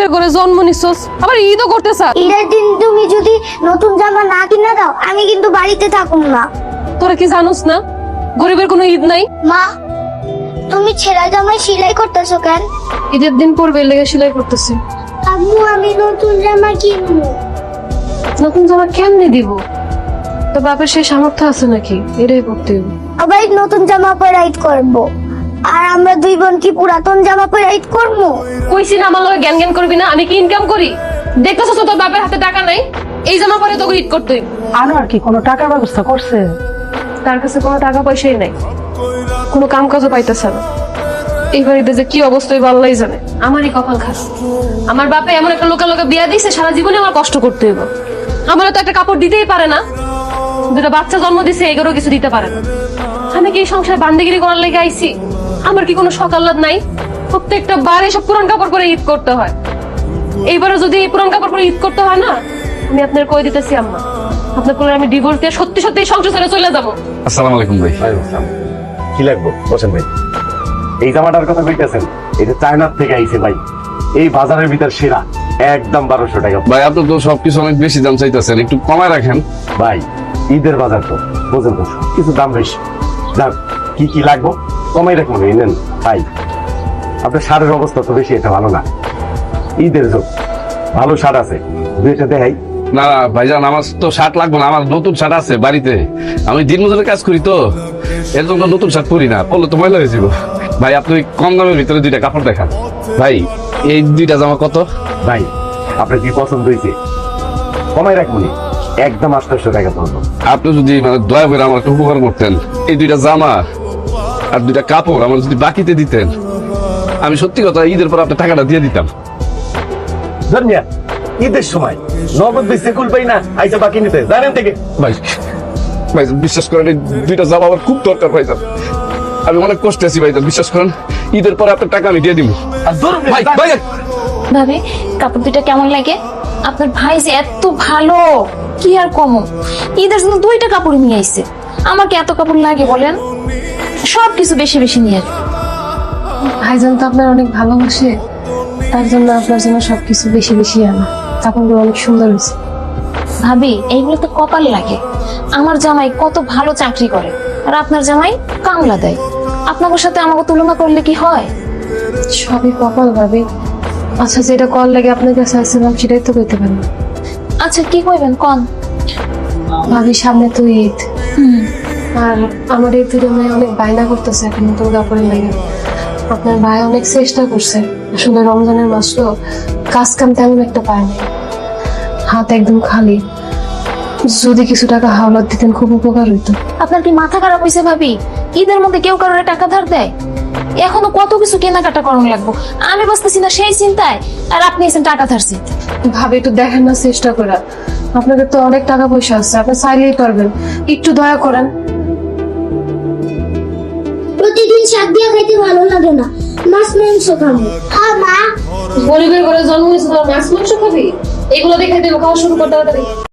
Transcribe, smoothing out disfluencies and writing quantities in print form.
গরিবের ঘরে জন্ম নিছস, আবার ঈদও করতেছ। ঈদের দিন তুমি যদি নতুন জামা না কিনে দাও আমি কিন্তু বাড়িতে থাকুম না। তোরা কি জানোস না গরিবের কোনো ঈদ নাই? মা, তুমি ছেঁড়া জামায় সেলাই করতেছো কেন? ঈদের দিন পরবে লেগে সেলাই করতেছি। আম্মু, আমি নতুন জামা কিনবো। নতুন জামা কেমনে দিব? তো বাপের সেই সামর্থ্য আছে নাকি এটাই করতে হবে? আবার নতুন জামা পরে ঈদ করবো, আর আমরা দুই বোন কি পুরাতন জামা পরে ঈদ করবো? কইছি না আমার লগে জ্ঞান জ্ঞান করবি না। আমি কি ইনকাম করি? দেখতেছস তো তোর বাপের হাতে টাকা নাই, এই জামা পরে তোকে ঈদ করতে হইব। আরো আর কি কোনো টাকার ব্যবস্থা করছে? তার কাছে কোনো টাকা পয়সাই নাই, কোনো কাম কাজও পাইতেছে না। এই বাড়িতে যে কি অবস্থা হইব আল্লাহই জানে। আমারই কপাল খারাপ, আমার বাপে এমন একটা লোকের লোকে বিয়া দিয়েছে, সারা জীবনে আমার কষ্ট করতে হইব। আমারও তো একটা কাপড় দিতেই পারে না, দুটো বাচ্চা জন্ম দিছে এগুলো কিছু দিতে পারে না। আমি কি এই সংসারে বান্দিগিরি করার লেগে আইছি? আমার কি কোনো সকাল্লাদ নাই? প্রত্যেকটা বার এসব পুরান কাপড় পরে ঈদ করতে হয়। এইবারও যদি এই পুরান কাপড় পরে ঈদ করতে হয় না, আমি আপনার কই দিতেছি আম্মা, আপনার কোলে আমি ডিভোর্স দিয়ে সত্যি সত্যি এই সংসার ছেড়ে চলে যাবো। আসসালামু আলাইকুম ভাই। কি লাগবো বসেন ভাই। এই জামাটার কথা কইতেছেন, এটা চায়নার থেকে আইছে ভাই, এই বাজারের ভিতর সেরা, একদম 1200 টাকা। ভাই আপনি তো সবকিছু অনেক বেশি দাম চাইতেছেন, একটু কমায় রাখেন। ভাই ঈদের বাজার তো বোঝেন তো, কিছু দাম বেশি। যাক, কি কি লাগবো কমাই রাখুন, নেন ভাই। আপনার সারের অবস্থা তো বেশি এটা ভালো না, ঈদের যোগ ভালো সার আছে, দুইটা দেখাই। না না ভাইজান, আমার তো শার্ট লাগবে না, আমার নতুন শার্ট আছে বাড়িতে। আমি দিন মজুরের কাজ করি তো, এর জন্য নতুন শার্ট পরি না, পরলে তো ময়লা হয়ে যাব। ভাই আপনি কম দামের ভিতরে দুইটা কাপড় দেখান। ভাই এই দুইটা জামা কত? ভাই আপনার কি পছন্দ হয়েছে কমাই রাখুন, একদম 800 টাকা পড়বো। আপনি যদি মানে দয়া করে আমার একটা উপকার করতেন, এই দুইটা জামা আর দুইটা কাপড় আমার যদি বাকিতে দিতেন, আমি সত্যি কথা ঈদের পর আপনার টাকাটা দিয়ে দিতাম। ধন্যা ঈদের সময় নগদ বেশি কুল পাই না, আইসা বাকি নিতে জানেন থেকে। ভাই ভাই বিশ্বাস করেন, এই দুইটা জামা আমার খুব দরকার ভাইজান, আমি অনেক কষ্টে আছি ভাইজান, বিশ্বাস করেন ঈদের পরে আপনার টাকা আমি দিয়ে দিব। আর ধরুন ভাই ভাই ভাবি, কাপড় দুইটা কেমন লাগে? আপনার ভাই যে এত ভালো, কি আর কম, ঈদের জন্য দুইটা কাপড় নিয়ে আইছে। আমাকে এত কাপড় লাগে বলেন? সবকিছু বেশি বেশি নিয়ে আসবে। ভাইজান তো আপনার অনেক ভালোবাসে, তার জন্য আপনার জন্য সবকিছু বেশি বেশি আনা। কাপড়গুলো অনেক সুন্দর হয়েছে। ভাবি, এইগুলো তো কপাল লাগে। আমার জামাই কত ভালো চাকরি করে, আর আপনার জামাই কামলা দেয়। আপনাদের সাথে আমাকে তুলনা করলে কি হয়? সবই কপাল ভাবি। আচ্ছা, যেটা কল লাগে আপনার কাছে আসছিলাম সেটাই তো কইতে পারেন। আচ্ছা, কি কইবেন কন? ভাবি সামনে তো ঈদ, আর আমার এই দুটো মেয়ে অনেক বায়না করতেছে এখন নতুন কাপড়ের লাগে। আপনার ভাই অনেক চেষ্টা করছে, আসলে রমজানের মাস তো কাজ কাম তেমন একটা পায় নাই, হাত একদম খালি। যদি কিছু টাকা হাওলাত দিতেন খুব উপকার হইতো। আপনার কি মাথা খারাপ হয়েছে ভাবি? ঈদের মধ্যে কেউ কারোর টাকা ধার দেয়? এখনো কত কিছু কেনাকাটা করানো লাগবো, আমি বাঁচতেছি না সেই চিন্তায়, আর আপনি এসেন টাকা ধারছি। ভাবি একটু দেখেন না, চেষ্টা করে। আপনাদের তো অনেক টাকা পয়সা আছে, আপনি চাইলেই পারবেন, একটু দয়া করেন। প্রতিদিন শাক দিয়ে খাইতে ভালো লাগে না, মাছ মাংস খাবো। হ্যাঁ মা, গরিবের ঘরে জন্ম নিয়েছে, মাছ মাংস খাবি? এগুলো দেখে খাওয়া শুরু করতে